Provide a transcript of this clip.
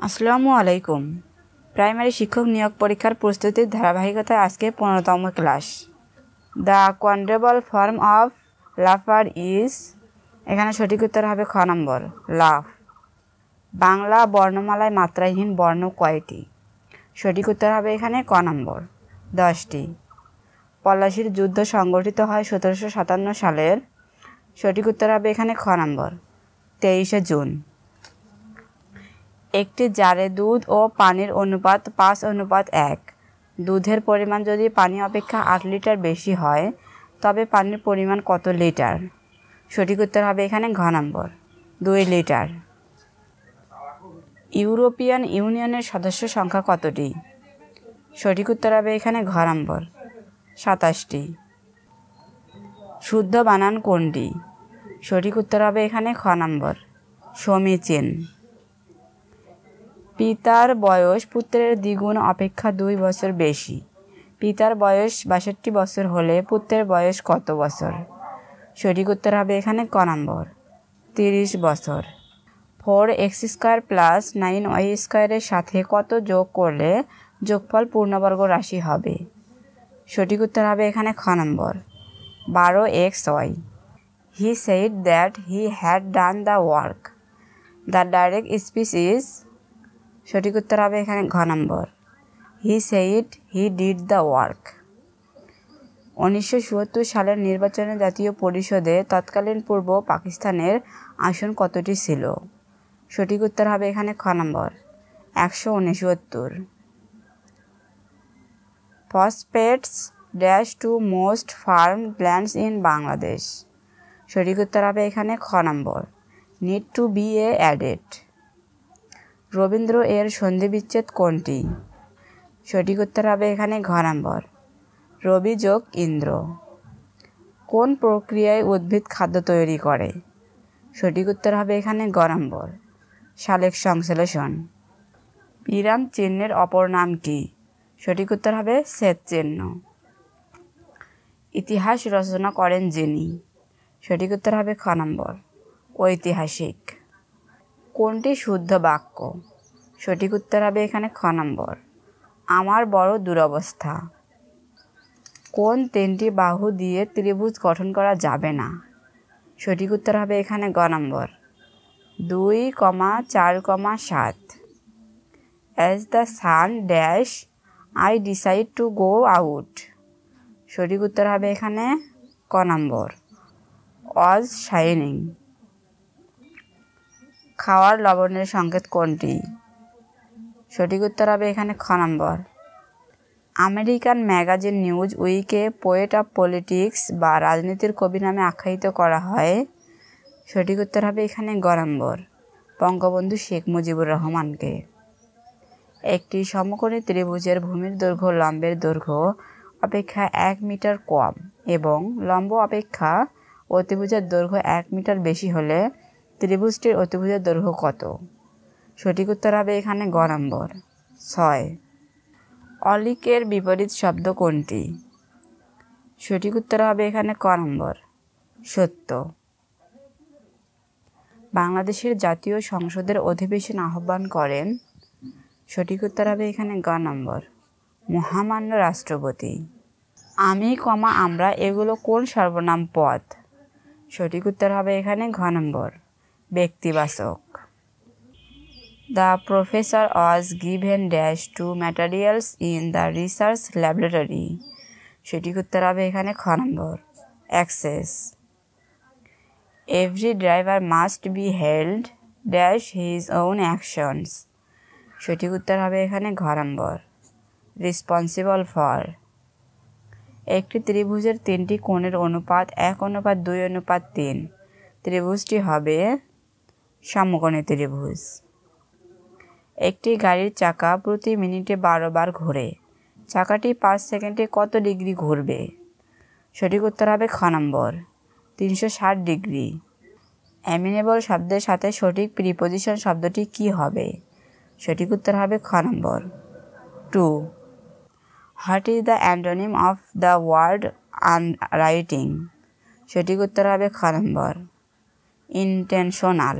আসসালামু আলাইকুম। প্রাইমারি শিক্ষক নিয়োগ পরীক্ষার প্রস্তুতির ধারাবাহিকতায় আজকে 15তম class. The quadrable form of laughter is, এখানে সঠিক উত্তর হবে খ নম্বর লাফ। বাংলা বর্ণমালায় মাত্রাহীন বর্ণ কয়টি? সঠিক উত্তর হবে এখানে ক নম্বর 10টি। পলাশীর যুদ্ধ সংগঠিত হয় 1757 সালের। সঠিক উত্তর হবে এখানে খ নম্বর 23শে জুন। একটি জারে দুধ ও পানির অনুপাত 5:1। দুধের পরিমাণ যদি পানি অপেক্ষা 8 লিটার বেশি হয় তবে পানির পরিমাণ কত লিটার? সঠিক উত্তর হবে এখানে ঘ নম্বর 2 লিটার। ইউরোপিয়ান ইউনিয়নের সদস্য সংখ্যা কতটি? সঠিক উত্তর হবে এখানে ঘ নম্বর 27টি। শুদ্ধ বানান কোনটি? সঠিক উত্তর হবে এখানে খ নম্বর সমীচীন। পিতার বয়স পুত্রের দ্বিগুণ অপেক্ষা 2 বছর বেশি। পিতার বয়স 62 বছর হলে পুত্রের বয়স কত বছর? সঠিক উত্তর হবে এখানে ক নম্বর 30 বছর। 4x² + 9y² এর সাথে কত যোগ করলে যোগফল পূর্ণবর্গ রাশি হবে? সঠিক উত্তর হবে এখানে খ নম্বর 12xy। He said that he had done the work. The direct speech is, সঠিক উত্তর হবে এখানে ঘ নম্বর He said he did the work. 1977 সালের নির্বাচনে জাতীয় পরিষদে তৎকালীন পূর্ব পাকিস্তানের আসন কতটি ছিল? সঠিক উত্তর হবে এখানে খ নম্বর 169। Phosphates dash to most farm lands in Bangladesh. সঠিক উত্তর হবে এখানে খ নম্বর need to be added. Rabindra এর সন্ধিবিচ্ছেদ কোনটি? সঠিক উত্তর হবে এখানে ঘ নম্বর রবি যোগ ইন্দ্র। কোন প্রক্রিয়ায় উদ্ভিদ খাদ্য তৈরি করে? সঠিক উত্তর হবে এখানে গ নম্বর সালেক সংশ্লেষণ। বিরাম চিহ্নের অপর নাম কি? সঠিক উত্তর হবে ছেদ চিহ্ন। ইতিহাস রচনা করেন যিনি? সঠিক উত্তর হবে খ নম্বর ঐতিহাসিক। কোনটি শুদ্ধ বাক্য? সঠিক উত্তর হবে এখানে খ নম্বর আমার বড় দুরবস্থা। কোন 3টি বাহু দিয়ে ত্রিভুজ গঠন করা যাবে না? সঠিক উত্তর হবে এখানে গ নম্বর 2, 4, 7। As the sun dash I decide to go out. সঠিক উত্তর হবে এখানে ক নম্বর was shining. খাওয়ার লবণের সংকেত কোনটি? সঠিক উত্তর হবে এখানে খ নম্বর আমেরিকান ম্যাগাজিন নিউজ উইকে পোয়েট অফ পলিটিক্স বা রাজনীতির কবি নামে আখ্যায়িত করা হয়। সঠিক উত্তর হবে এখানে গ নম্বর বঙ্গবন্ধু শেখ মুজিবুর রহমানকে। একটি সমকোণী ত্রিভুজের ভূমির দৈর্ঘ্য লম্বের দৈর্ঘ্য অপেক্ষা 1 মিটার কম এবং লম্ব অপেক্ষা অতিভুজের দৈর্ঘ্য 1 মিটার বেশি হলে ত্রিভুজটির অতিভুজের দৈর্ঘ্য কত? সঠিক উত্তর হবে এখানে গ নম্বর 6। অলিকের বিপরীত শব্দ কোনটি? সঠিক উত্তর হবে এখানে ক নম্বর সত্য। বাংলাদেশের জাতীয় সংসদের অধিবেশন আহ্বান করেন? সঠিক উত্তর হবে এখানে গ নম্বর মহামান্য রাষ্ট্রপতি। আমি, আমরা এগুলো কোন সর্বনাম পদ? সঠিক উত্তর হবে এখানে ঘ নম্বর ব্যক্তিবাচক। The professor was given dash to materials in the research laboratory. সঠিক উত্তর হবে এখানে খ নম্বর access. Every driver must be held dash his own actions. সঠিক উত্তর হবে এখানে ঘ নম্বর responsible for. একটি ত্রিভুজের 3টি কোণের অনুপাত 1:2:3। ত্রিভুজটি হবে সমকোণী ত্রিভুজ। একটি গাড়ির চাকা প্রতি মিনিটে 12 বার ঘোরে। চাকাটি 5 সেকেন্ডে কত ডিগ্রি ঘুরবে? সঠিক উত্তর হবে খ নম্বর 360 ডিগ্রি। অ্যামিনেবল শব্দের সাথে সঠিক প্রিপোজিশন শব্দটি কি হবে? সঠিক উত্তর হবে খ নম্বর two. What is the antonym of the word unwriting? সঠিক উত্তর হবে খ নম্বর ইন্টেনশনাল।